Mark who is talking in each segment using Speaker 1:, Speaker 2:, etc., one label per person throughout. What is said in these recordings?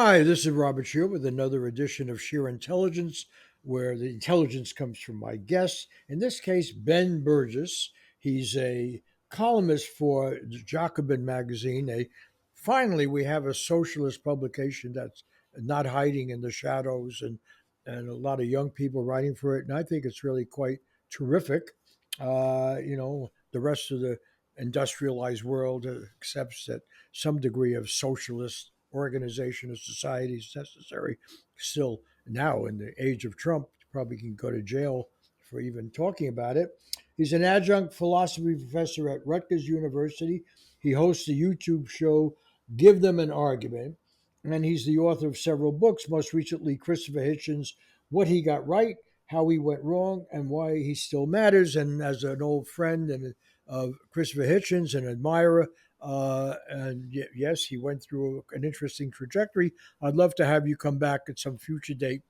Speaker 1: Hi, this is Robert Shear with another edition of Sheer Intelligence, where the intelligence comes from my guest. In this case, Ben Burgess. He's a columnist for Jacobin magazine. Finally, we have a socialist publication that's not hiding in the shadows, and a lot of young people writing for it. And I think it's really quite terrific. The rest of the industrialized world accepts that some degree of socialist organization of society is necessary. Still, now in the age of Trump, you probably can go to jail for even talking about it. He's an adjunct philosophy professor at Rutgers University. He hosts a YouTube show, Give Them an Argument, and he's the author of several books, most recently, Christopher Hitchens' What He Got Right, How He Went Wrong, and Why He Still Matters. And as an old friend and of Christopher Hitchens, an admirer, yes, he went through an interesting trajectory. I'd love to have you come back at some future date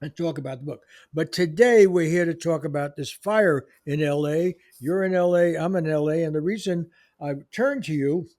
Speaker 1: and talk about the book. But today we're here to talk about this fire in LA. You're in LA, I'm in LA, and the reason I turned to you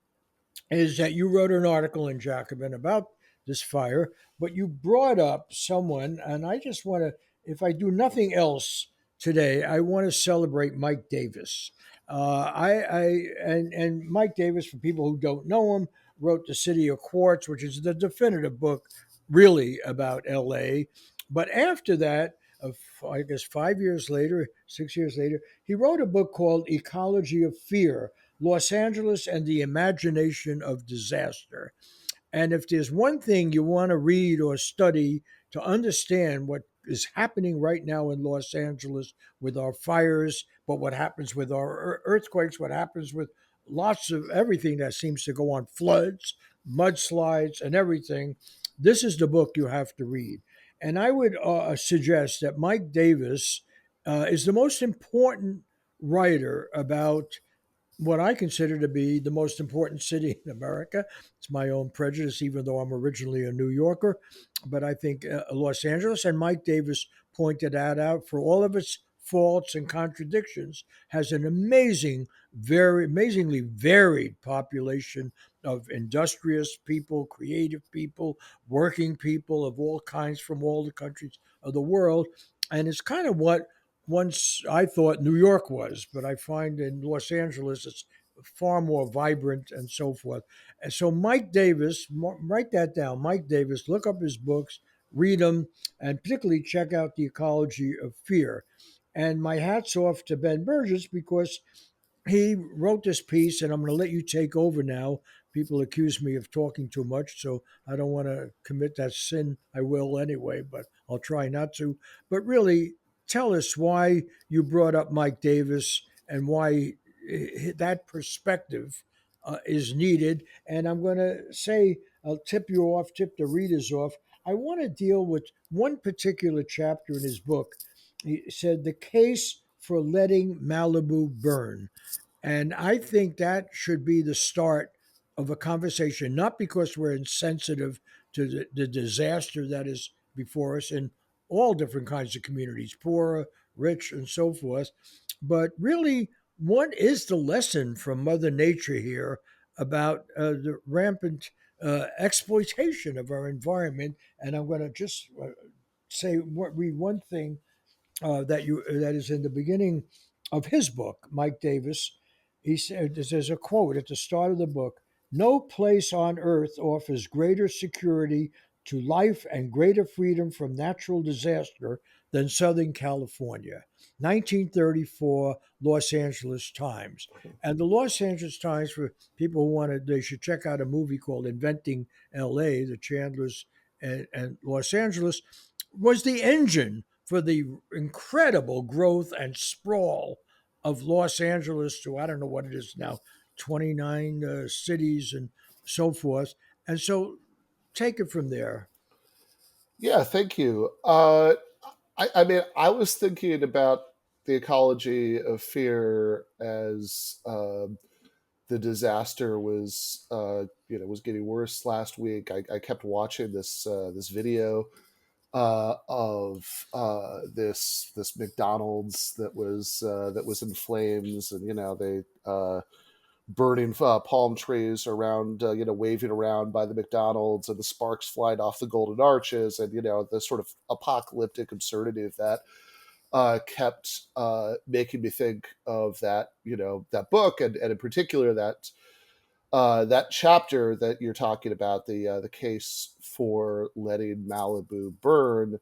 Speaker 1: is that you wrote an article in Jacobin about this fire, but you brought up someone, and I just want to, if I do nothing else today, I want to celebrate Mike Davis. I and Mike Davis, for people who don't know him, wrote The City of Quartz, which is the definitive book, really about L.A. But after that, I guess 5 years later, 6 years later, he wrote a book called Ecology of Fear: Los Angeles and the Imagination of Disaster. And if there's one thing you want to read or study to understand what is happening right now in Los Angeles with our fires, but what happens with our earthquakes, what happens with lots of everything that seems to go on, floods, mudslides, and everything, this is the book you have to read. And I would suggest that Mike Davis is the most important writer about what I consider to be the most important city in America. It's my own prejudice, even though I'm originally a New Yorker. But I think Los Angeles, and Mike Davis pointed that out, for all of its faults and contradictions, has an amazingly varied population of industrious people, creative people, working people of all kinds from all the countries of the world. And it's kind of what once I thought New York was, but I find in Los Angeles it's far more vibrant and so forth. And so Mike Davis, write that down. Mike Davis, look up his books, read them, and particularly check out The Ecology of Fear. And my hat's off to Ben Burgess because he wrote this piece, and I'm going to let you take over now. People accuse me of talking too much, so I don't want to commit that sin. I will anyway, but I'll try not to. But really, tell us why you brought up Mike Davis and why that perspective is needed. And I'm going to say, I'll tip you off, tip the readers off. I want to deal with one particular chapter in his book. He said, The Case for Letting Malibu Burn. And I think that should be the start of a conversation, not because we're insensitive to the disaster that is before us in all different kinds of communities, poor, rich, and so forth, but really, what is the lesson from Mother Nature here about the rampant exploitation of our environment? And I'm going to just read one thing that is in the beginning of his book, Mike Davis. He said there's a quote at the start of the book: "No place on earth offers greater security to life and greater freedom from natural disaster than Southern California." 1934 Los Angeles Times. And the Los Angeles Times, for people who wanted, they should check out a movie called Inventing LA, the Chandlers and Los Angeles, was the engine for the incredible growth and sprawl of Los Angeles to, I don't know what it is now, 29 cities and so forth. And so take it from there.
Speaker 2: Yeah, thank you. I mean, I was thinking about the ecology of fear as the disaster was getting worse last week. I kept watching this video of this McDonald's that was in flames, and they burning palm trees around, waving around by the McDonald's, and the sparks flying off the golden arches, and the sort of apocalyptic absurdity of that kept making me think of that book, and in particular that chapter that you're talking about, the case for letting Malibu burn.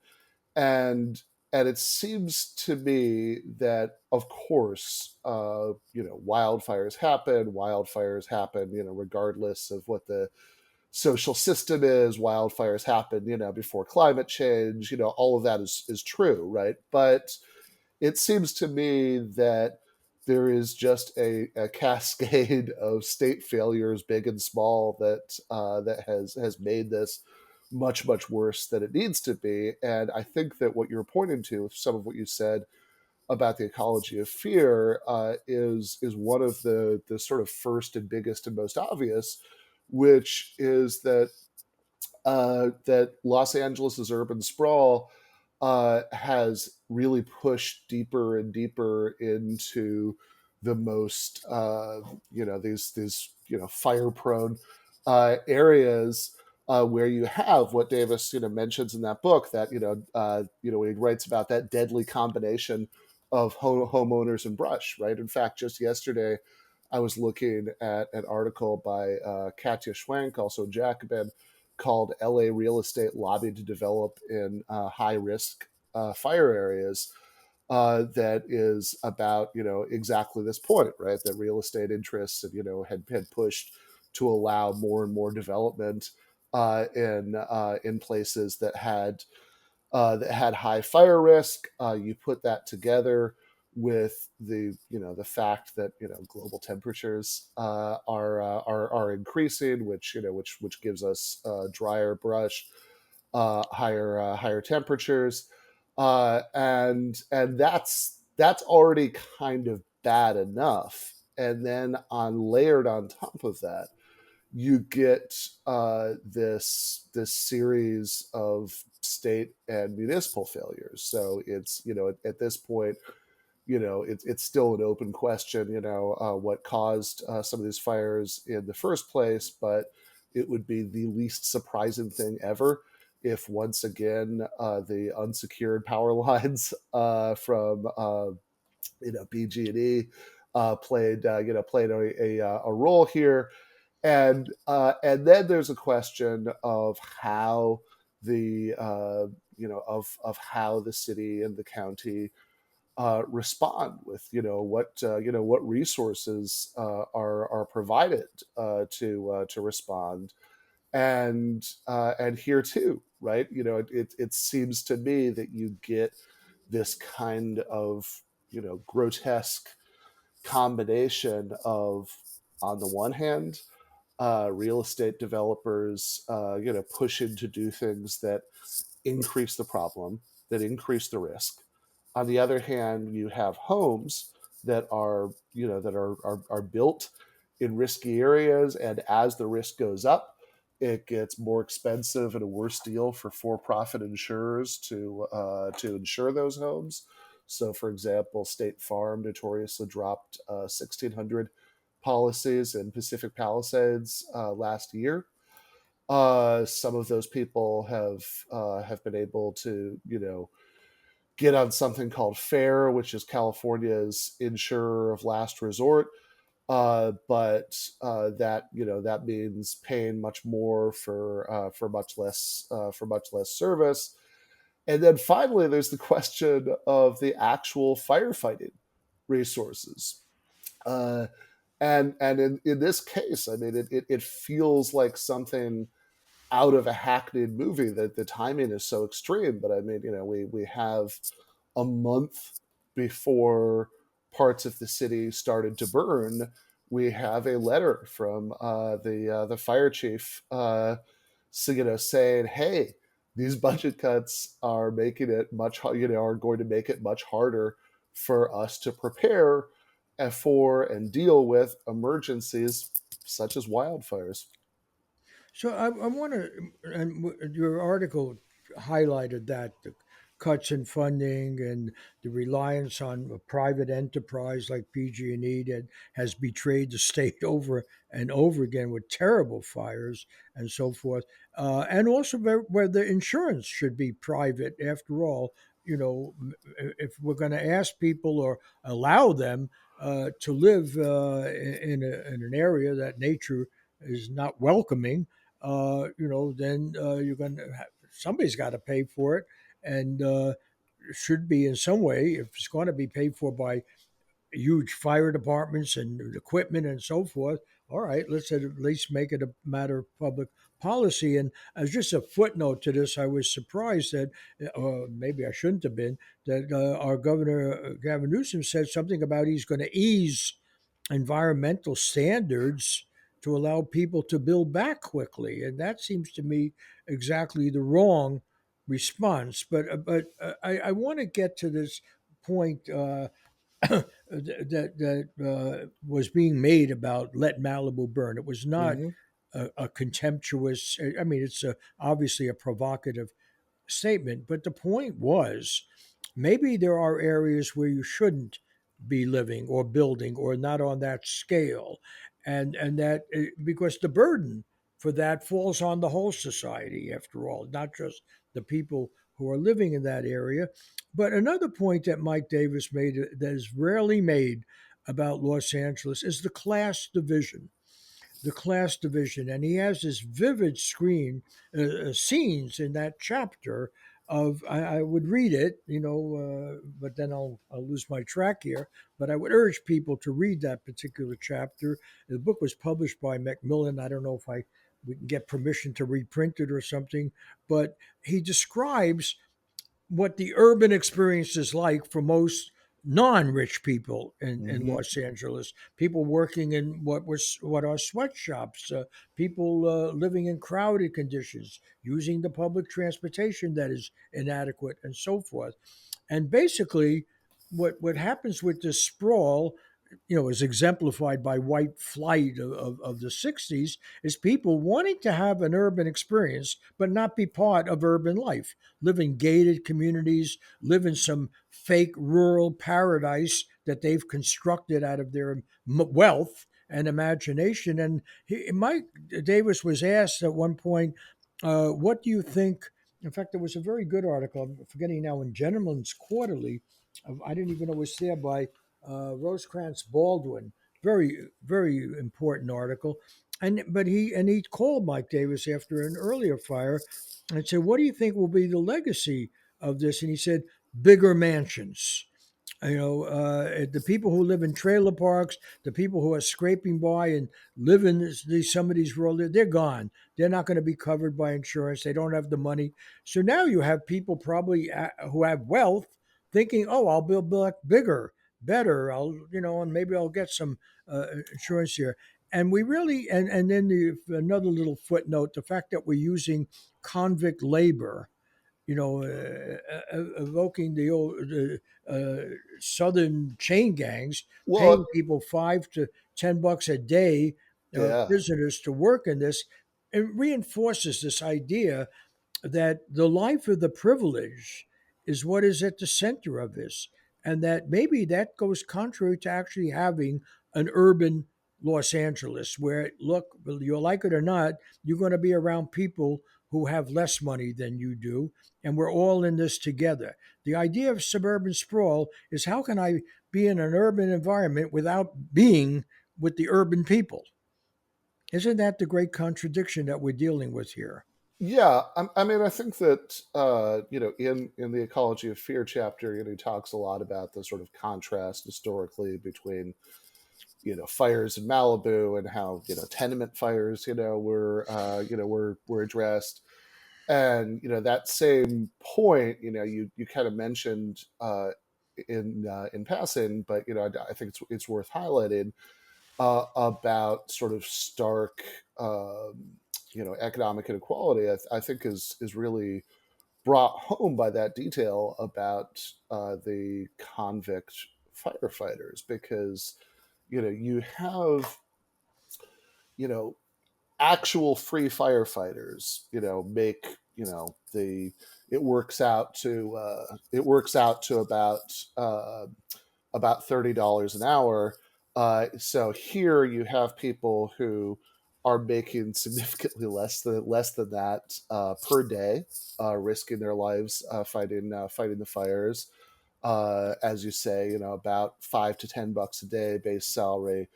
Speaker 2: And and it seems to me that, of course, wildfires happen, regardless of what the social system is. Wildfires happen, before climate change. All of that is true, right? But it seems to me that there is just a cascade of state failures, big and small, that has made this much worse than it needs to be. And I think that what you're pointing to, some of what you said about the ecology of fear, is one of the sort of first and biggest and most obvious, which is that Los Angeles's urban sprawl has really pushed deeper and deeper into the most, these fire prone areas, where you have what Davis mentions in that book, that when he writes about that deadly combination of homeowners and brush, right? In fact, just yesterday I was looking at an article by Katya Schwank, also Jacobin, called LA Real Estate Lobbied to Develop in High Risk Fire Areas, that is about exactly this point, right? That real estate interests had pushed to allow more and more development in places that had high fire risk. You put that together with the fact that global temperatures are increasing, which gives us drier brush, higher temperatures, and that's already kind of bad enough. And then layered on top of that, you get this series of state and municipal failures. So it's at this point, it's still an open question, what caused some of these fires in the first place. But it would be the least surprising thing ever if once again the unsecured power lines from BG&E played a role here. And then there's a question of how the city and the county respond with what resources are provided to respond. And here too, right? It seems to me that you get this kind of grotesque combination of, on the one hand, real estate developers, pushing to do things that increase the problem, that increase the risk. On the other hand, you have homes that are built in risky areas, and as the risk goes up, it gets more expensive and a worse deal for for-profit insurers to insure those homes. So, for example, State Farm notoriously dropped 1,600 policies in Pacific Palisades last year. Some of those people have been able to get on something called FAIR, which is California's insurer of last resort. But that means paying much more for much less service. And then finally, there's the question of the actual firefighting resources. Uh, and in this case, I mean, it feels like something out of a hackneyed movie, that the timing is so extreme. But I mean, we have a month before parts of the city started to burn, we have a letter from the fire chief, saying, "Hey, these budget cuts are making it are going to make it much harder for us to prepare for and deal with emergencies such as wildfires."
Speaker 1: So I want to, and your article highlighted that cuts in funding and the reliance on a private enterprise like PG&E that has betrayed the state over and over again with terrible fires and so forth. And also whether insurance should be private after all. If we're going to ask people or allow them to live in an area that nature is not welcoming, then you're going to somebody's got to pay for it, and should be in some way, if it's going to be paid for by huge fire departments and equipment and so forth. All right, let's at least make it a matter of public policy. And as just a footnote to this, I was surprised that, maybe I shouldn't have been, that our governor, Gavin Newsom, said something about he's going to ease environmental standards to allow people to build back quickly. And that seems to me exactly the wrong response. But I want to get to this point that was being made about Let Malibu Burn. It was not
Speaker 2: Hmm.
Speaker 1: a contemptuous. I mean, it's obviously a provocative statement, but the point was maybe there are areas where you shouldn't be living or building or not on that scale, and that because the burden for that falls on the whole society after all, not just the people who are living in that area. But another point that Mike Davis made that is rarely made about Los Angeles is the class division, and he has this vivid scenes in that chapter of I would read it, but then I'll lose my track here. But I would urge people to read that particular chapter. The book was published by Macmillan. I don't know if we can get permission to reprint it or something, but he describes what the urban experience is like for most non-rich people in
Speaker 2: Hmm.
Speaker 1: Los Angeles. People working in what are sweatshops, people living in crowded conditions, using the public transportation that is inadequate, and so forth. And basically, what happens with this sprawl, is exemplified by white flight of the 60s, is people wanting to have an urban experience but not be part of urban life, live in gated communities, live in some fake rural paradise that they've constructed out of their wealth and imagination. And Mike Davis was asked at one point, what do you think? In fact, there was a very good article, I'm forgetting now, in Gentleman's Quarterly. I didn't even know it was there, by Rosecrans Baldwin. Very, very important article. But he called Mike Davis after an earlier fire and said, "What do you think will be the legacy of this?" And he said, "Bigger mansions." The people who live in trailer parks, the people who are scraping by and live in some of these rural, they're gone. They're not going to be covered by insurance. They don't have the money. So now you have people probably who have wealth thinking, "Oh, I'll build back bigger, better. And maybe I'll get some insurance here." And we really, and then another little footnote: the fact that we're using convict labor, evoking the old southern chain gangs,
Speaker 2: Well,
Speaker 1: paying people $5 to $10 a day,
Speaker 2: yeah.
Speaker 1: prisoners, to work in this. It reinforces this idea that the life of the privileged is what is at the center of this, and that maybe that goes contrary to actually having an urban Los Angeles, where, look, you like it or not, you're going to be around people who have less money than you do, and we're all in this together. The idea of suburban sprawl is, how can I be in an urban environment without being with the urban people? Isn't that the great contradiction that we're dealing with here?
Speaker 2: Yeah, I mean, I think that in the ecology of fear chapter, he talks a lot about the sort of contrast historically between fires in Malibu and how tenement fires were addressed, and that same point you kind of mentioned in passing, but I think it's worth highlighting about sort of stark economic inequality. I think is really brought home by that detail about the convict firefighters, because you have you know actual free firefighters make the it works out to about $30 an hour. So here you have people who are making significantly less than that per day, risking their lives fighting the fires. As you say, about $5 to $10 a day base salary,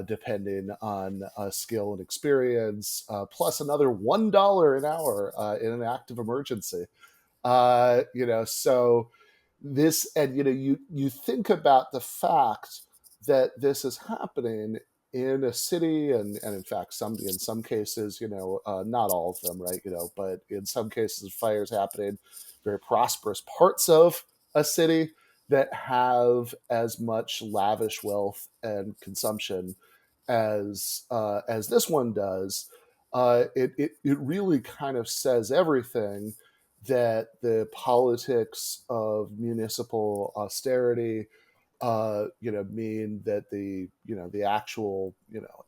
Speaker 2: depending on skill and experience, plus another $1 an hour in an active emergency. So this, and you think about the fact that this is happening in a city, and in fact, in some cases, not all of them, right? But in some cases, fires happening very prosperous parts of a city that have as much lavish wealth and consumption as this one does. It really kind of says everything that the politics of municipal austerity, mean that the actual,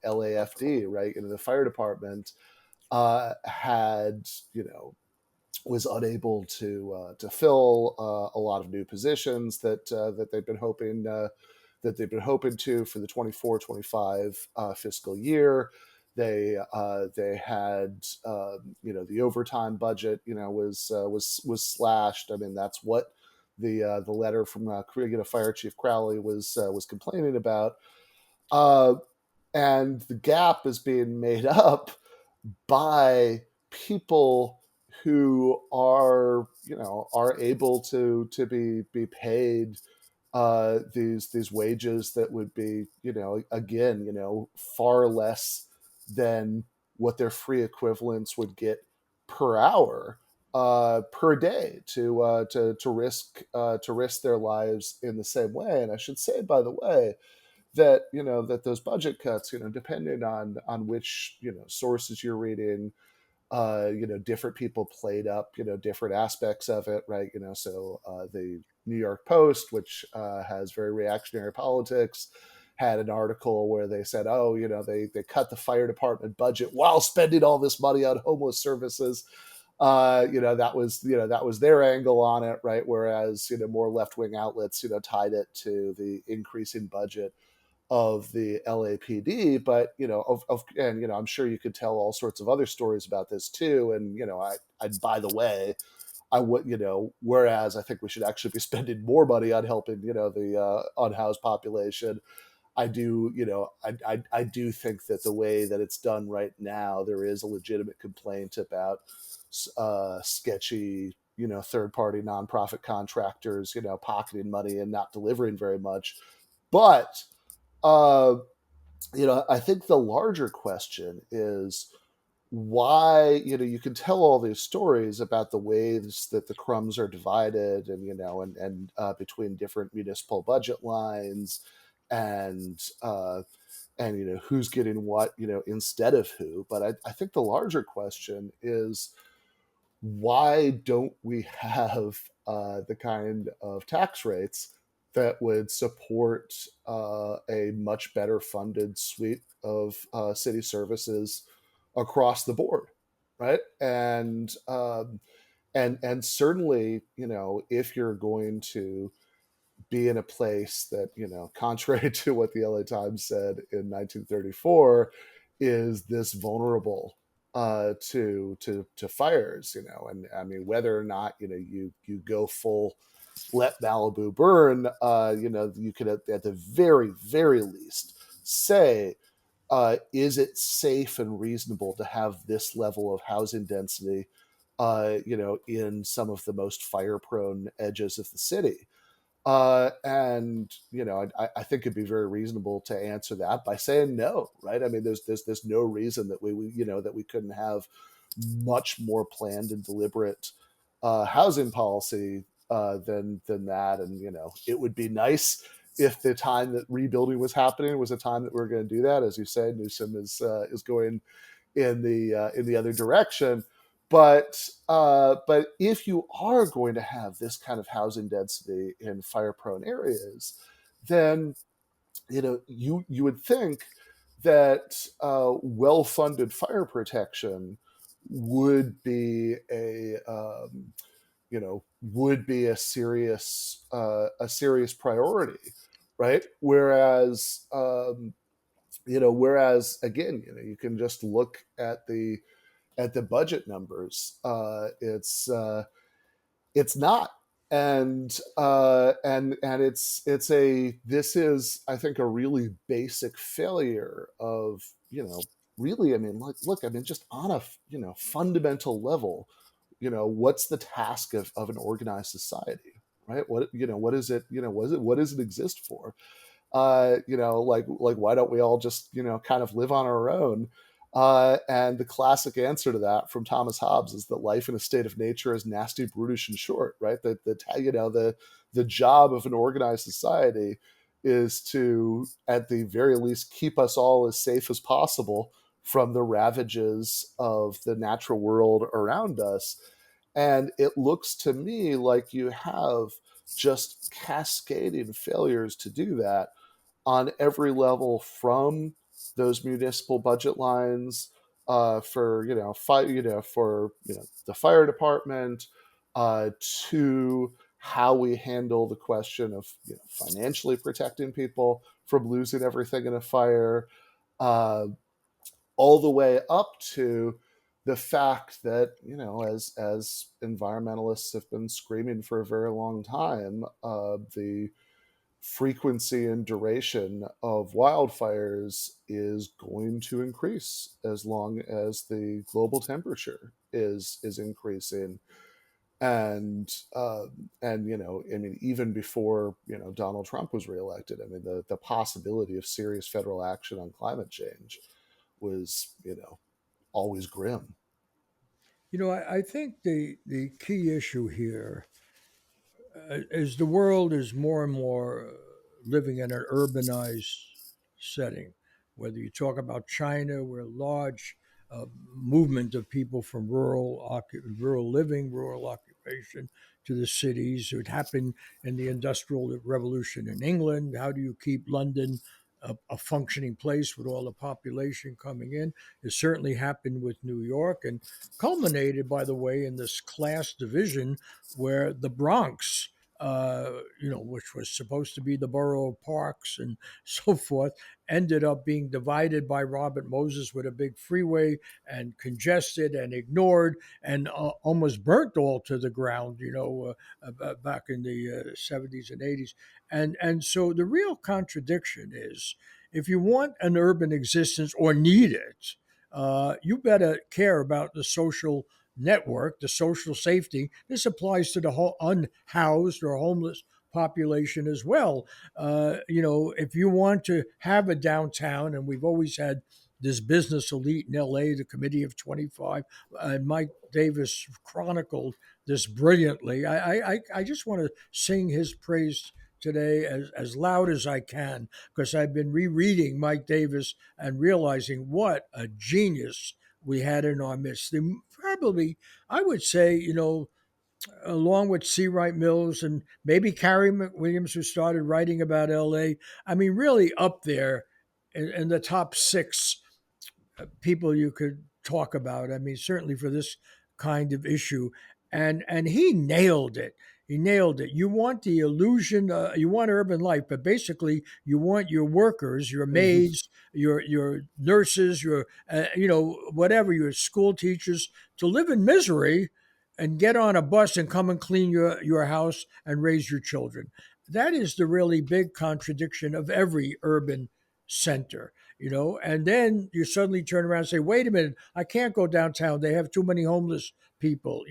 Speaker 2: LAFD, right, the fire department, had, was unable to fill a lot of new positions that they've been hoping to for the 24-25 fiscal year. They had, the overtime budget, was slashed. I mean, that's what the letter from Fire Chief Crowley was complaining about. Uh, and the gap is being made up by people who are able to be paid these wages that would be, again, far less than what their free equivalents would get per hour, per day, to risk their lives in the same way. And I should say, by the way, that that those budget cuts, depending on which sources you're reading, different people played up, different aspects of it, right? So the New York Post, which has very reactionary politics, had an article where they said, oh, they cut the fire department budget while spending all this money on homeless services. That was their angle on it, right? Whereas, more left wing outlets, tied it to the increasing budget of the LAPD. But and I'm sure you could tell all sorts of other stories about this too. And I by the way, I would, whereas I think we should actually be spending more money on helping the unhoused population. I do, I do think that the way that it's done right now, there is a legitimate complaint about sketchy, third party nonprofit contractors, pocketing money and not delivering very much. But uh, I think the larger question is why, you can tell all these stories about the ways that the crumbs are divided, and, between different municipal budget lines, and, who's getting what, instead of who. But I think the larger question is, why don't we have the kind of tax rates that would support a much better funded suite of city services across the board, right? And certainly, if you're going to be in a place that, contrary to what the LA Times said in 1934, is this vulnerable to fires, and I mean, whether or not you go full Let Malibu Burn, you could at the very least say, is it safe and reasonable to have this level of housing density, in some of the most fire prone edges of the city? And I think it'd be very reasonable to answer that by saying no, right? I mean, there's no reason that that we couldn't have much more planned and deliberate housing policy than that. And it would be nice if the time that rebuilding was happening was a time that we are going to do that. As you said, Newsom is going in the other direction. But if you are going to have this kind of housing density in fire prone areas, then you would think that well funded fire protection would be would be a serious priority, right? Whereas again, you can just look at the budget numbers. It's not, and it's a this is, I think, a really basic failure of, really, I mean, look, I mean, just on a fundamental level, what's the task of an organized society, right? What is it, what does it exist for? Why don't we all just, kind of live on our own? And the classic answer to that from Thomas Hobbes is that life in a state of nature is nasty, brutish, and short. Right? The job of an organized society is to, at the very least, keep us all as safe as possible from the ravages of the natural world around us. And it looks to me like you have just cascading failures to do that on every level, from those municipal budget lines, for for the fire department, to how we handle the question of, financially protecting people from losing everything in a fire, uh, all the way up to the fact that, as environmentalists have been screaming for a very long time, the frequency and duration of wildfires is going to increase as long as the global temperature is increasing. And I mean, even before, Donald Trump was reelected, I mean, the possibility of serious federal action on climate change was, always grim.
Speaker 1: I think the key issue here, as the world is more and more living in an urbanized setting, whether you talk about China, where large movement of people from rural living, rural occupation to the cities. It happened in the Industrial Revolution in England. How do you keep London a functioning place with all the population coming in? It certainly happened with New York, and culminated, by the way, in this class division where the Bronx, which was supposed to be the borough of parks and so forth, ended up being divided by Robert Moses with a big freeway and congested and ignored and almost burnt all to the ground, back in the 70s and 80s. And so the real contradiction is, if you want an urban existence or need it, you better care about the social network, the social safety. This applies to the whole unhoused or homeless population as well. If you want to have a downtown, and we've always had this business elite in LA, the Committee of 25, and Mike Davis chronicled this brilliantly. I just want to sing his praise today as loud as I can, because I've been rereading Mike Davis and realizing what a genius we had in our midst. Probably, I would say, along with C. Wright Mills and maybe Carrie McWilliams, who started writing about LA. I mean, really up there in the top six people you could talk about. I mean, certainly for this kind of issue, and he nailed it. He nailed it. You want the illusion. You want urban life, but basically, you want your workers, your
Speaker 2: Mhm.
Speaker 1: maids, your nurses, your whatever, your school teachers, to live in misery and get on a bus and come and clean your house and raise your children. That is the really big contradiction of every urban center. And then you suddenly turn around and say, wait a minute, I can't go downtown, they have too many homeless people,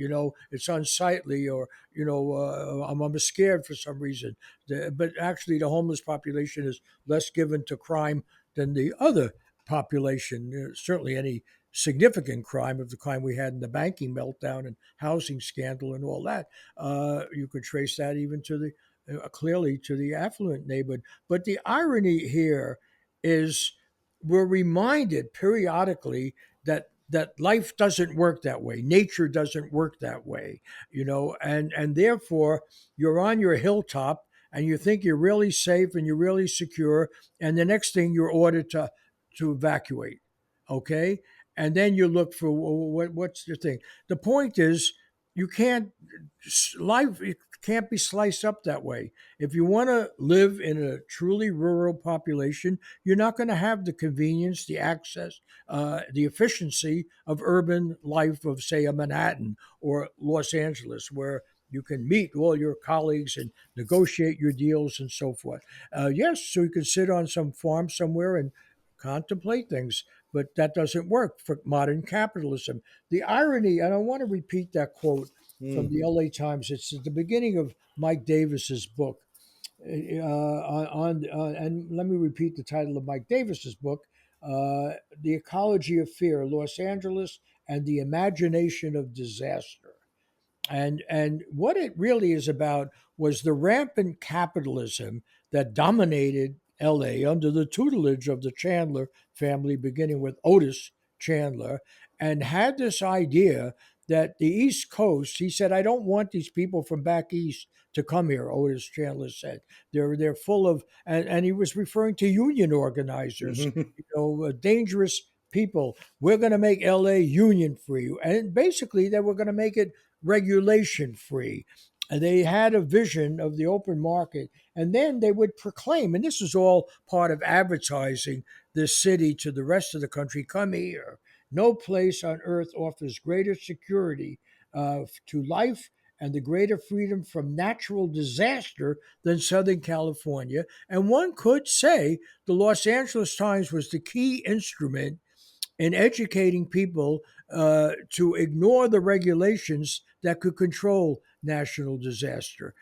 Speaker 1: it's unsightly, or I'm scared for some reason. But actually the homeless population is less given to crime than the other population. Certainly any significant crime of the kind we had in the banking meltdown and housing scandal and all that, you could trace that even to the clearly to the affluent neighborhood. But the irony here is, we're reminded periodically that life doesn't work that way, nature doesn't work that way, and therefore you're on your hilltop and you think you're really safe and you're really secure, and the next thing you're ordered to evacuate. Okay. and then you look for what's the thing. The point is, you can't life it can't be sliced up that way. If you want to live in a truly rural population, you're not going to have the convenience, the access, the efficiency of urban life of, say, a Manhattan or Los Angeles, where you can meet all your colleagues and negotiate your deals and so forth. Yes, so you can sit on some farm somewhere and contemplate things, but that doesn't work for modern capitalism. The irony, and I want to repeat that quote from
Speaker 2: Mm.
Speaker 1: the LA Times. It's at the beginning of Mike Davis's book. And let me repeat the title of Mike Davis's book, "The Ecology of Fear: Los Angeles and the Imagination of Disaster." And what it really is about was the rampant capitalism that dominated LA under the tutelage of the Chandler family, beginning with Otis Chandler, and had this idea that the East Coast, he said, I don't want these people from back east to come here, Otis Chandler said. They're full of, and he was referring to union organizers, dangerous people. We're going to make LA union free. And basically, they were going to make it regulation free. And they had a vision of the open market. And then they would proclaim, and this is all part of advertising this city to the rest of the country, come here. No place on earth offers greater security to life and the greater freedom from natural disaster than Southern California. And one could say the Los Angeles Times was the key instrument in educating people to ignore the regulations that could control national disaster.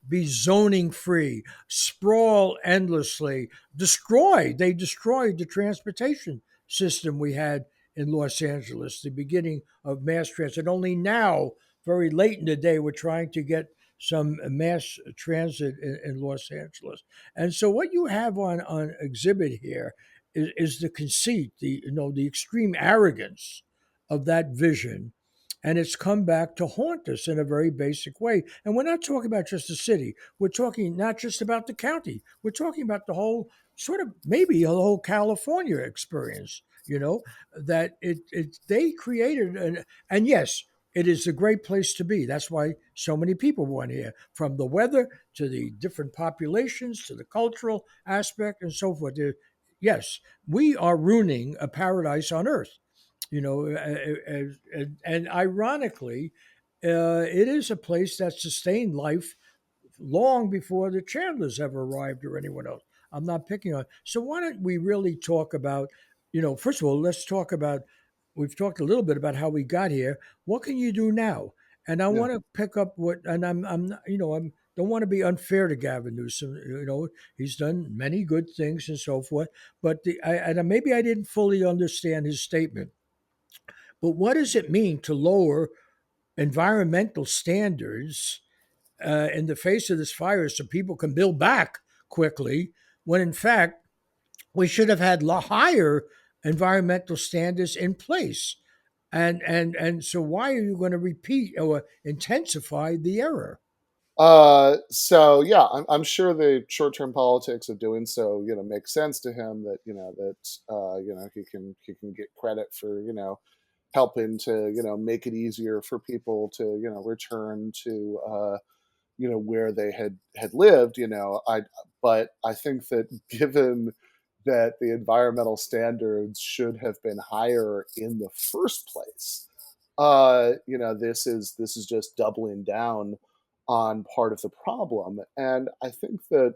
Speaker 1: Be zoning free, sprawl endlessly, destroy. They destroyed the transportation system we had in Los Angeles, the beginning of mass transit. Only now, very late in the day, we're trying to get some mass transit in Los Angeles. And so, what you have on exhibit here is the conceit, the extreme arrogance of that vision, and it's come back to haunt us in a very basic way. And we're not talking about just the city. We're talking not just about the county. We're talking about the whole sort of maybe the whole California experience. That they created and yes, it is a great place to be. That's why so many people want here, from the weather to the different populations to the cultural aspect and so forth. Yes, we are ruining a paradise on earth. And ironically, it is a place that sustained life long before the Chandlers ever arrived or anyone else. I'm not picking on. So why don't we really talk about, first of all, let's talk about. We've talked a little bit about how we got here. What can you do now? And I
Speaker 2: Yeah.
Speaker 1: want to pick up what, and I'm, not- I'm don't want to be unfair to Gavin Newsom. He's done many good things and so forth. But and maybe I didn't fully understand his statement. But what does it mean to lower environmental standards in the face of this fire so people can build back quickly when in fact we should have had higher environmental standards in place? And so why are you going to repeat or intensify the error?
Speaker 2: So yeah, I'm sure the short-term politics of doing so, makes sense to him. That he can get credit for helping to make it easier for people to return to where they had lived. But I think that given that the environmental standards should have been higher in the first place, this is just doubling down on part of the problem. And I think that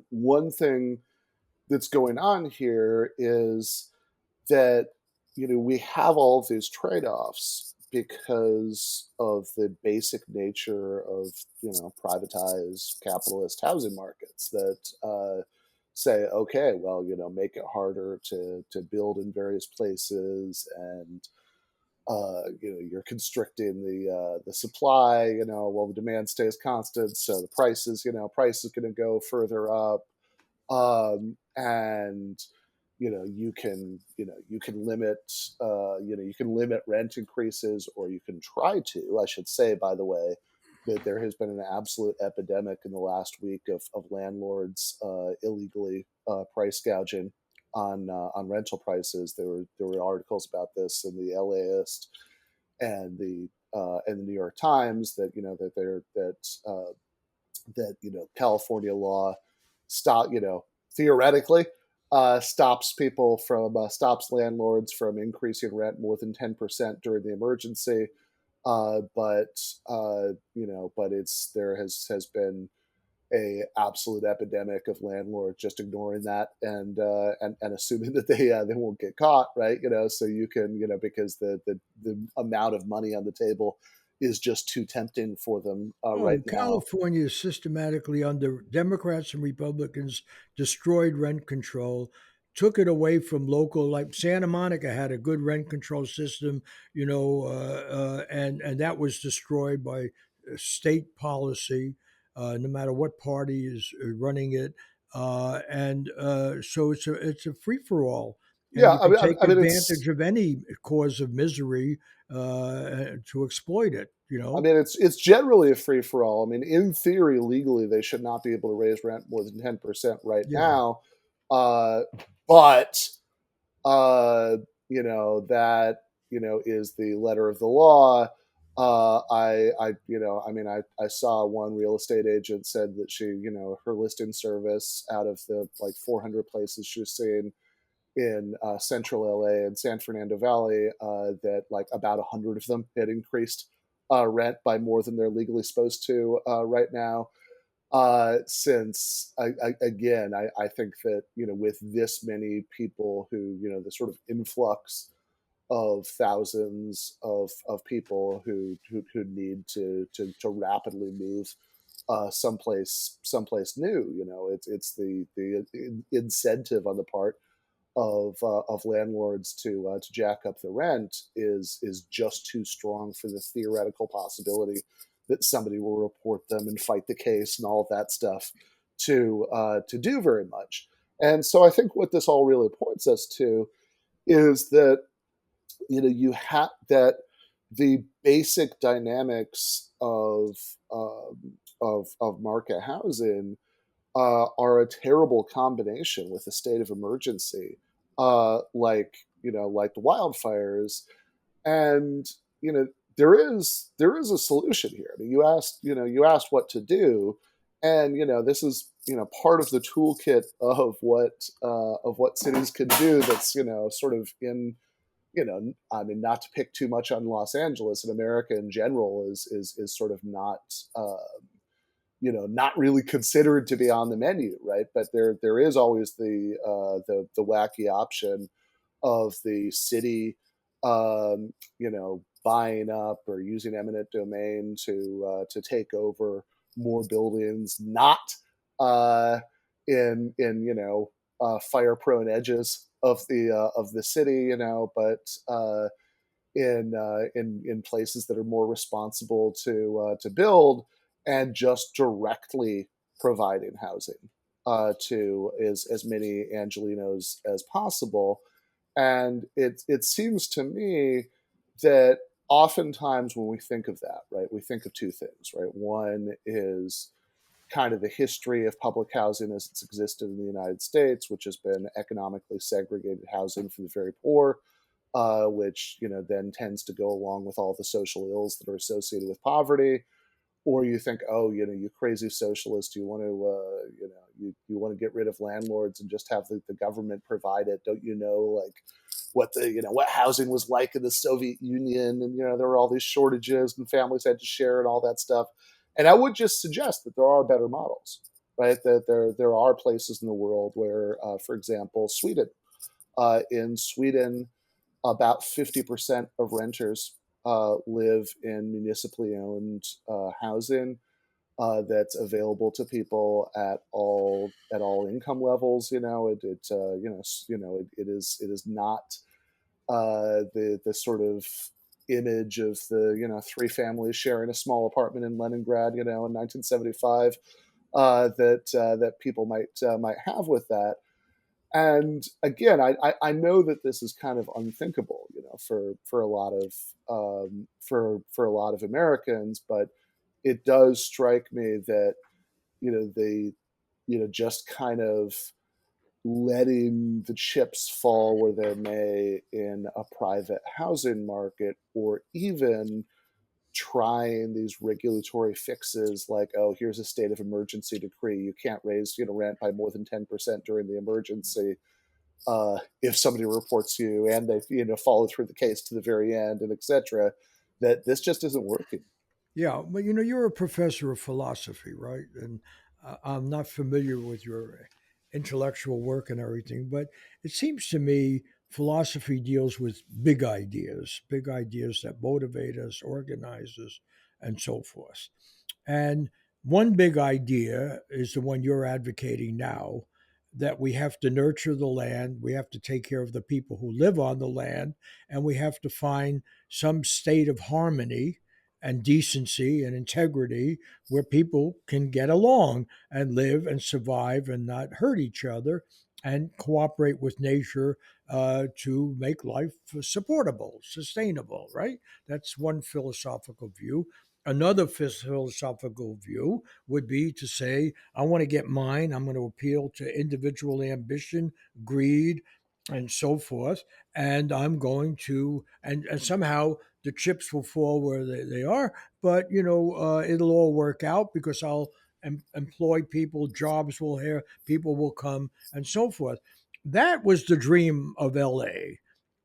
Speaker 2: one thing that's going on here is that we have all of these trade-offs because of the basic nature of privatized capitalist housing markets that say, okay, well, make it harder to build in various places, and you're constricting the supply. While the demand stays constant, so the price is going to go further up. And you can limit rent increases, or you can try to. I should say, by the way, that there has been an absolute epidemic in the last week of landlords illegally price gouging on rental prices. There were articles about this in the LAist and the New York Times that California law stop theoretically stops landlords from increasing rent more than 10% during the emergency. But it's there has been a absolute epidemic of landlords just ignoring that and assuming that they won't get caught, right? So you can because the amount of money on the table is just too tempting for them right
Speaker 1: Oh,
Speaker 2: now.
Speaker 1: California systematically, under Democrats and Republicans, destroyed rent control, took it away from local. Like Santa Monica had a good rent control system, and that was destroyed by state policy, no matter what party is running it. So it's a free for all, and
Speaker 2: Yeah,
Speaker 1: you can take
Speaker 2: I mean it's
Speaker 1: advantage of any cause of misery to exploit it.
Speaker 2: I mean, it's generally a free for all. I mean, in theory, legally, they should not be able to raise rent more than 10% right
Speaker 1: Yeah.
Speaker 2: now. Uh, but uh, that is the letter of the law. I saw one real estate agent said that her listing service out of the like 400 places she was seeing in central LA and San Fernando Valley, that like about 100 of them had increased rent by more than they're legally supposed to right now. Since again, I think that with this many people who the sort of influx of thousands of people who need to rapidly move someplace new. It's the incentive on the part of landlords to jack up the rent is just too strong for the theoretical possibility that somebody will report them and fight the case and all of that stuff to do very much. And so I think what this all really points us to is that you have that the basic dynamics of market housing are a terrible combination with a state of emergency, like the wildfires. And there is a solution here. I mean, you asked what to do, and this is part of the toolkit of what cities can do. That's sort of in I mean, not to pick too much on Los Angeles, and America in general is sort of not really considered to be on the menu, right? But there is always the wacky option of the city, buying up or using eminent domain to take over more buildings, not uh, in fire prone edges of the city, but in places that are more responsible to build and just directly providing housing to as many Angelinos as possible. And it seems to me that oftentimes when we think of that, right, we think of two things, right? One is kind of the history of public housing as it's existed in the United States, which has been economically segregated housing for the very poor, which then tends to go along with all the social ills that are associated with poverty. Or you think, oh, you crazy socialist, you want to, you want to get rid of landlords and just have the government provide it. Don't you know, like what housing was like in the Soviet Union, and there were all these shortages and families had to share and all that stuff. And I would just suggest that there are better models, right? That there are places in the world where, for example, Sweden. In Sweden, about 50% of renters live in municipally owned housing that's available to people at all income levels. It is not the sort of image of the three families sharing a small apartment in Leningrad, in 1975, that people might have with that. And again, I know that this is kind of unthinkable, for a lot of for a lot of Americans, but it does strike me that they just kind of letting the chips fall where they may in a private housing market, or even trying these regulatory fixes like, oh, here's a state of emergency decree. You can't raise, rent by more than 10% during the emergency. If somebody reports you and they, follow through the case to the very end, and etc., that this just isn't working.
Speaker 1: Yeah, but you're a professor of philosophy, right? And I'm not familiar with your intellectual work and everything, but it seems to me philosophy deals with big ideas that motivate us, organize us, and so forth. And one big idea is the one you're advocating now, that we have to nurture the land, we have to take care of the people who live on the land, and we have to find some state of harmony and decency and integrity where people can get along and live and survive and not hurt each other and cooperate with nature to make life supportable, sustainable, right? That's one philosophical view. Another philosophical view would be to say, I want to get mine. I'm going to appeal to individual ambition, greed, and so forth. And I'm going to, and somehow the chips will fall where they are, but, it'll all work out because I'll employ people, jobs will here, people will come, and so forth. That was the dream of LA.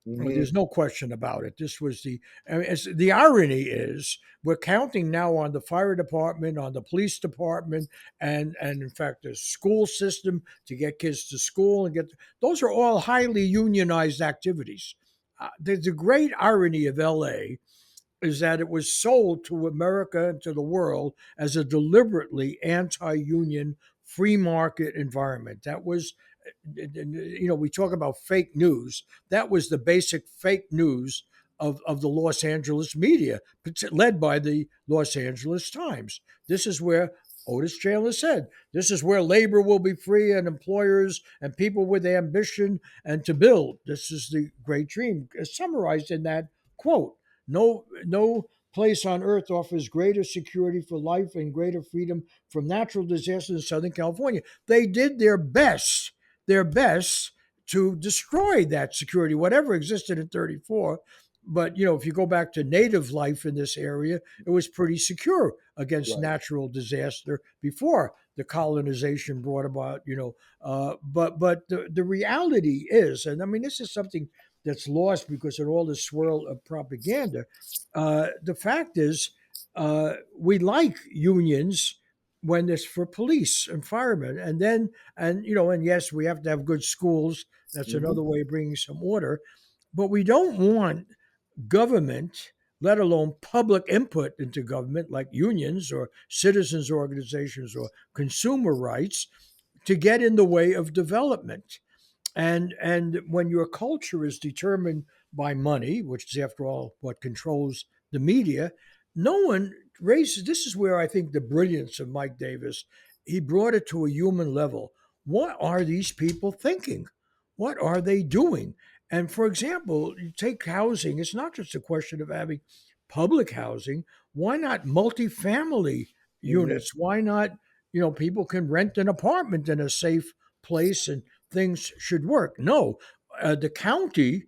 Speaker 2: Hmm.
Speaker 1: There's no question about it. This was I mean, the irony is we're counting now on the fire department, on the police department, and in fact the school system to get kids to school and get those are all highly unionized activities. There's a great irony of LA is that it was sold to America and to the world as a deliberately anti-union free market environment. That was, we talk about fake news. That was the basic fake news of the Los Angeles media, led by the Los Angeles Times. This is where Otis Chandler said, this is where labor will be free and employers and people with ambition and to build. This is the great dream, summarized in that quote. No place on earth offers greater security for life and greater freedom from natural disasters in Southern California. They did their best to destroy that security, whatever existed in 34. But if you go back to native life in this area, it was pretty secure against
Speaker 2: Right.
Speaker 1: natural disaster before the colonization brought about. But the reality is, and I mean, this is something that's lost because of all the swirl of propaganda. The fact is, we like unions when it's for police and firemen, and yes, we have to have good schools. That's
Speaker 2: Hmm.
Speaker 1: another way of bringing some order, but we don't want government, let alone public input into government, like unions or citizens organizations or consumer rights, to get in the way of development. And when your culture is determined by money, which is after all what controls the media, no one raises. This is where I think the brilliance of Mike Davis, he brought it to a human level. What are these people thinking? What are they doing? And for example, you take housing, it's not just a question of having public housing. Why not multifamily
Speaker 2: Hmm.
Speaker 1: units? Why not, people can rent an apartment in a safe place and things should work. No, the county,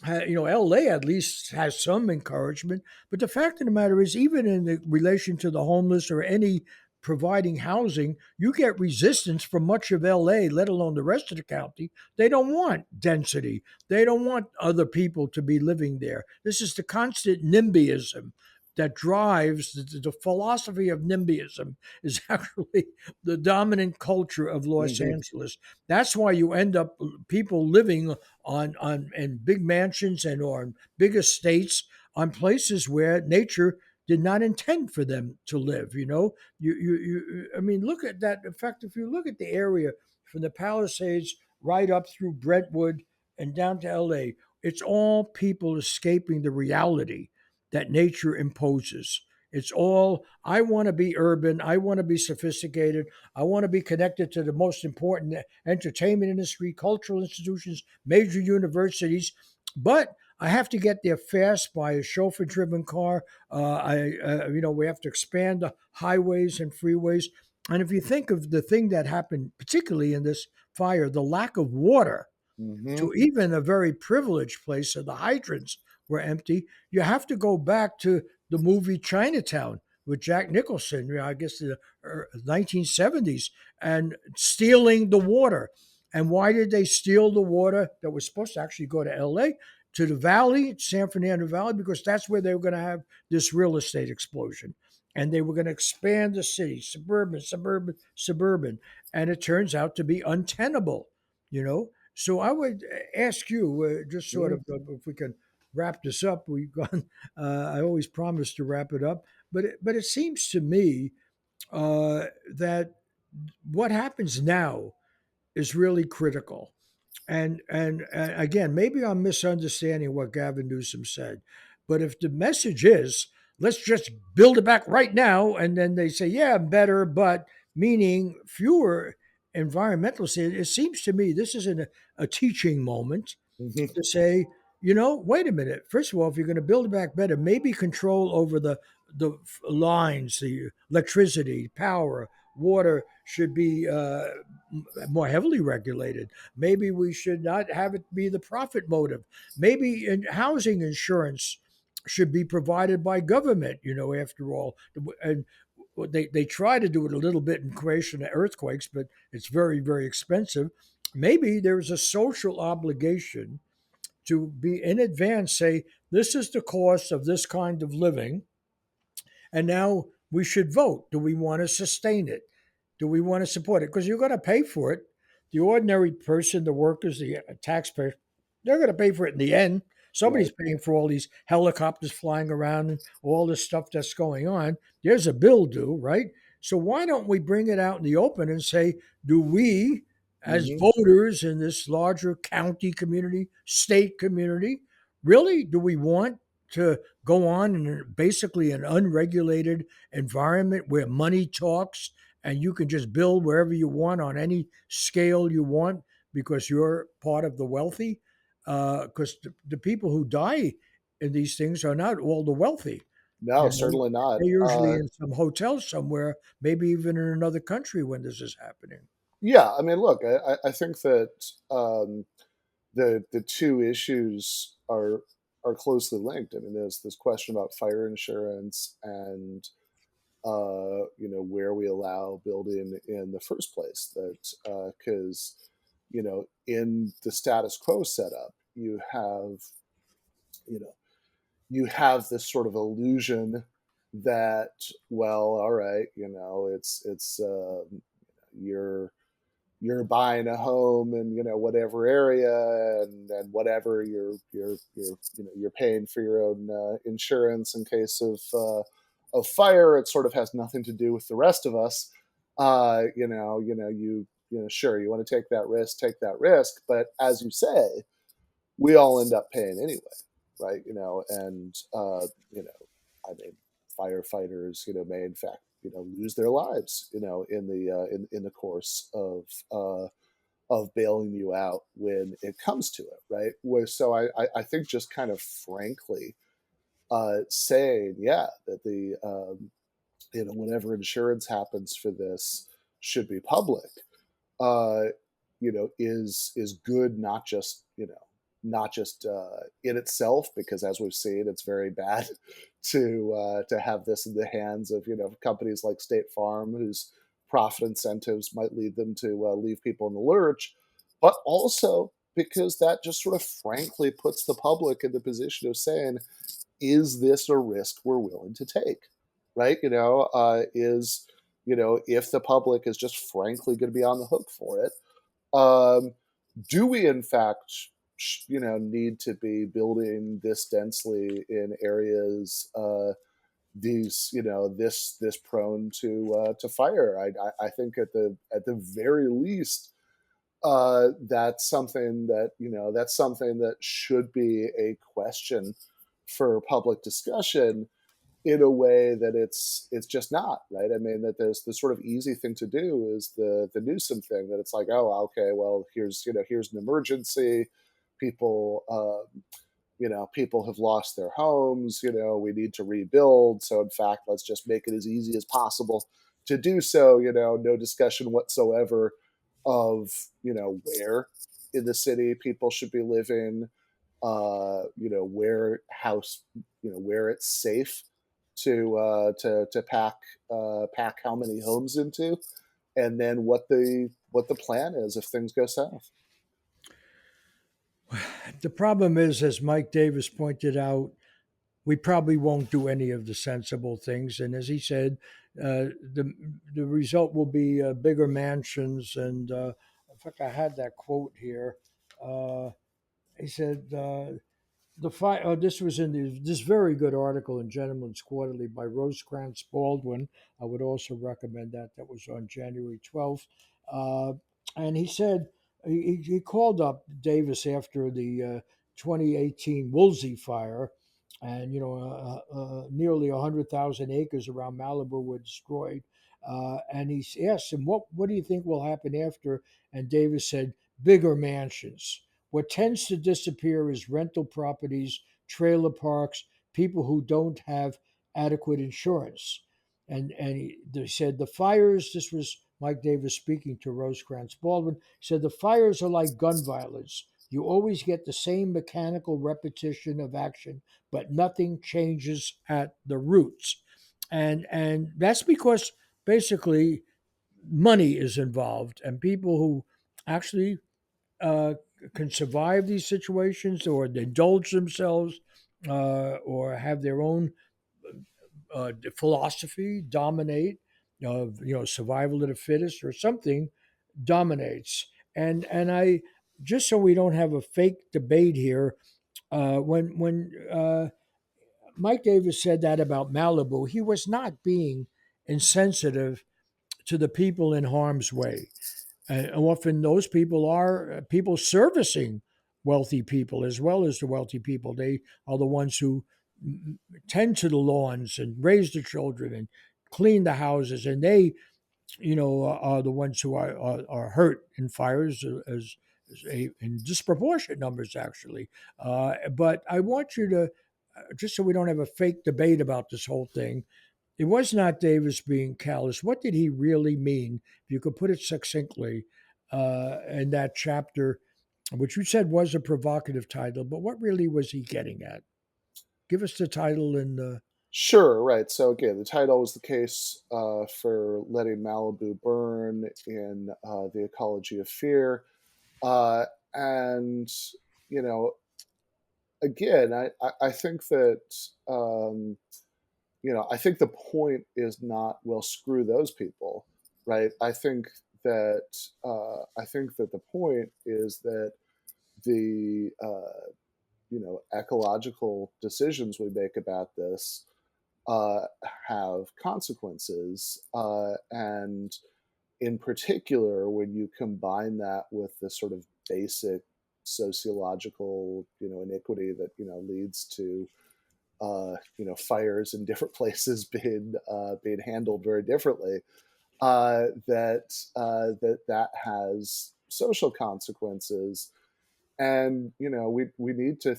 Speaker 1: LA at least has some encouragement. But the fact of the matter is, even in the relation to the homeless or any providing housing, you get resistance from much of LA, let alone the rest of the county. They don't want density. They don't want other people to be living there. This is the constant NIMBYism that drives the philosophy of NIMBYism is actually the dominant culture of Los
Speaker 2: Hmm.
Speaker 1: Angeles. That's why you end up people living on in big mansions and on big estates on places where nature did not intend for them to live. I mean, look at that. In fact, if you look at the area from the Palisades right up through Brentwood and down to LA, it's all people escaping the reality that nature imposes. It's all, I want to be urban. I want to be sophisticated. I want to be connected to the most important entertainment industry, cultural institutions, major universities. But I have to get there fast by a chauffeur-driven car. We have to expand the highways and freeways. And if you think of the thing that happened, particularly in this fire, the lack of water
Speaker 2: Hmm.
Speaker 1: to even a very privileged place, and the hydrants were empty, you have to go back to the movie Chinatown with Jack Nicholson, I guess the 1970s, and stealing the water. And why did they steal the water that was supposed to actually go to LA, to the valley, San Fernando Valley? Because that's where they were going to have this real estate explosion. And they were going to expand the city, suburban, suburban, suburban. And it turns out to be untenable, you know? So I would ask you, just sort of, if we can wrap this up. We've gone. I always promise to wrap it up, but it seems to me that what happens now is really critical. And again, maybe I'm misunderstanding what Gavin Newsom said, but if the message is let's just build it back right now, and then they say, yeah, better, but meaning fewer environmentalists, it seems to me this isn't a teaching moment
Speaker 2: Hmm.
Speaker 1: to say, wait a minute. First of all, if you're going to build it back better, maybe control over the lines, the electricity, power, water should be more heavily regulated. Maybe we should not have it be the profit motive. Maybe housing insurance should be provided by government. After all, and they try to do it a little bit in creation of earthquakes, but it's very very expensive. Maybe there's a social obligation to be in advance say this is the cost of this kind of living, and now we should vote. Do we want to sustain it? Do we want to support it? Because you're going to pay for it. The ordinary person, the workers, the taxpayers, they're going to pay for it in the end. Somebody's
Speaker 2: Right.
Speaker 1: paying for all these helicopters flying around and all this stuff that's going on. There's a bill due, right? So why don't we bring it out in the open and say, do we, as
Speaker 2: Hmm.
Speaker 1: voters in this larger county community, state community, really do we want to go on in basically an unregulated environment where money talks and you can just build wherever you want on any scale you want because you're part of the wealthy? Because the people who die in these things are not all the wealthy.
Speaker 2: No,
Speaker 1: You know,
Speaker 2: certainly not.
Speaker 1: they're usually in some hotel somewhere, maybe even in another country when this is happening.
Speaker 2: Yeah, I mean, look, I think that the two issues are closely linked. I mean, there's this question about fire insurance and where we allow building in the first place. That because in the status quo setup, you know you have this sort of illusion that, well, all right, it's you're you're buying a home in whatever area, and whatever you're paying for your own insurance in case of fire. It sort of has nothing to do with the rest of us. Sure, you want to take that risk, but as you say, we all end up paying anyway, right? And I mean, firefighters, may in fact, lose their lives, in the course of bailing you out when it comes to it, right? So I think just kind of frankly saying, yeah, that whenever insurance happens for this should be public, uh, is good, not just in itself, because as we've seen, it's very bad to have this in the hands of companies like State Farm, whose profit incentives might lead them to leave people in the lurch, but also because that just sort of frankly puts the public in the position of saying, is this a risk we're willing to take? Right? Is if the public is just frankly going to be on the hook for it, um, do we in fact need to be building this densely in areas this prone to fire? I think at the very least, that's something that should be a question for public discussion, in a way that it's just not, right. I mean, that there's the sort of easy thing to do is the Newsom thing, that it's like, oh, okay, well, here's an emergency, people people have lost their homes, we need to rebuild, so in fact let's just make it as easy as possible, to do so, no discussion whatsoever of, where in the city people should be living, where house, where it's safe to pack how many homes into, and then what the plan is if things go south.
Speaker 1: The problem is, as Mike Davis pointed out, we probably won't do any of the sensible things. And as he said, the result will be bigger mansions. And in fact, I had that quote here. Uh, he said, the fight. Oh, this was in this very good article in Gentleman's Quarterly by Rosecrans Baldwin. I would also recommend that. That was on January 12th. Uh, and he said he called up Davis after the 2018 Woolsey fire, and nearly 100,000 acres around Malibu were destroyed. And he asked him, "What do you think will happen after?" And Davis said, "Bigger mansions." What tends to disappear is rental properties, trailer parks, people who don't have adequate insurance. They said the fires, this was Mike Davis speaking to Rosecrans Baldwin, said the fires are like gun violence. You always get the same mechanical repetition of action, but nothing changes at the roots. And that's because basically money is involved, and people who actually uh, can survive these situations or indulge themselves or have their own philosophy dominate, survival of the fittest or something dominates. And I just so we don't have a fake debate here, when Mike Davis said that about Malibu, he was not being insensitive to the people in harm's way. And often those people are people servicing wealthy people as well as the wealthy people. They are the ones who tend to the lawns and raise the children and clean the houses, and they, are the ones who are hurt in fires in disproportionate numbers, actually. But I want you to, just so we don't have a fake debate about this whole thing, it was not Davis being callous. What did he really mean? If you could put it succinctly in that chapter, which you said was a provocative title, but what really was he getting at? Give us the title and
Speaker 2: Sure, right. So again, the title was the case for letting Malibu burn in the ecology of fear, and you know, again, I think that I think the point is not, well, screw those people, right? I think that the point is that the ecological decisions we make about this uh, have consequences, and in particular, when you combine that with the sort of basic sociological, iniquity that leads to fires in different places being handled very differently, that has social consequences, and we need to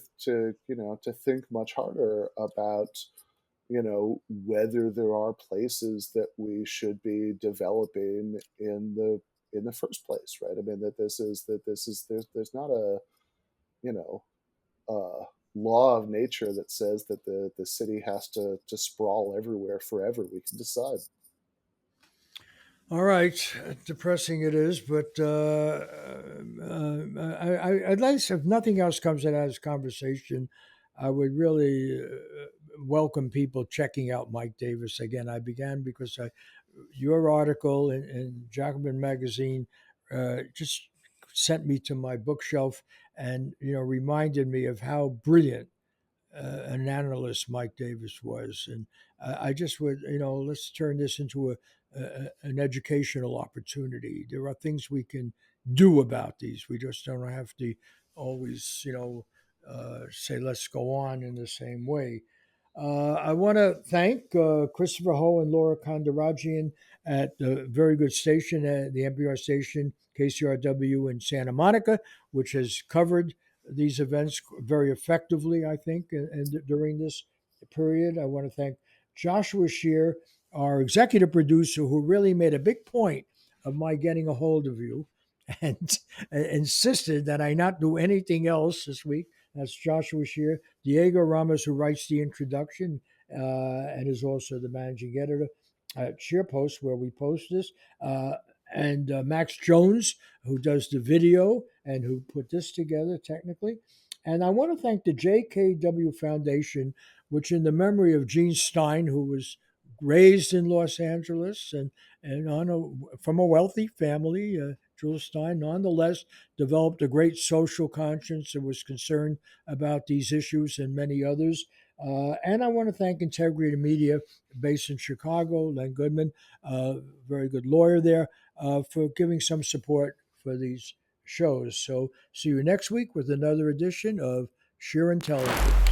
Speaker 2: think much harder about whether there are places that we should be developing in the first place, right? I mean, that this is there's not a you know uh, law of nature that says that the city has to sprawl everywhere forever. We can decide.
Speaker 1: all right, depressing it is, but I'd like, if nothing else comes out of this conversation, I would really welcome people checking out Mike Davis again. I began because your article in Jacobin magazine just sent me to my bookshelf and reminded me of how brilliant an analyst Mike Davis was, and I just would, let's turn this into an educational opportunity. There are things we can do about these. We just don't have to always, say let's go on in the same way. I want to thank Christopher Ho and Laura Kondarajian at the very good station, the NPR station, KCRW in Santa Monica, which has covered these events very effectively, I think, and during this period. I want to thank Joshua Shear our executive producer, who really made a big point of my getting a hold of you and insisted that I not do anything else this week. That's Joshua Shear. Diego Ramos, who writes the introduction and is also the managing editor at SharePost, where we post this. And Max Jones, who does the video and who put this together technically. And I want to thank the JKW Foundation, which, in the memory of Gene Stein, who was raised in Los Angeles and from a wealthy family, Jules Stein, nonetheless, developed a great social conscience and was concerned about these issues and many others. And I want to thank Integrity Media, based in Chicago, Len Goodman, very good lawyer there, for giving some support for these shows. So see you next week with another edition of Sheer Intelligence.